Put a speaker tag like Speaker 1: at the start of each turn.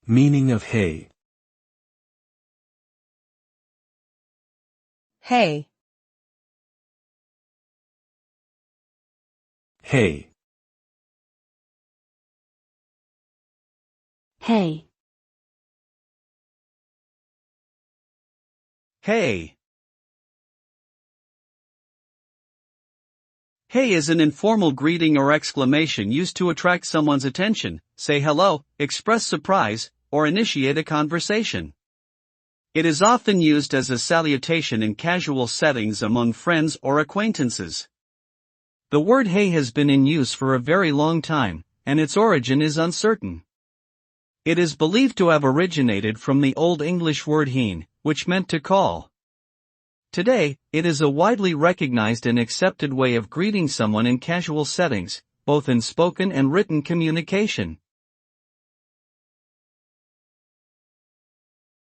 Speaker 1: Meaning of hey.
Speaker 2: Hey.
Speaker 1: Hey.
Speaker 3: Hey.
Speaker 4: Hey. Hey is an informal greeting or exclamation used to attract someone's attention, say hello, express surprise, or initiate a conversation. It is often used as a salutation in casual settings among friends or acquaintances. The word hey has been in use for a very long time, and its origin is uncertain. It is believed to have originated from the Old English word heen, which meant to call. Today, it is a widely recognized and accepted way of greeting someone in casual settings, both in spoken and written communication.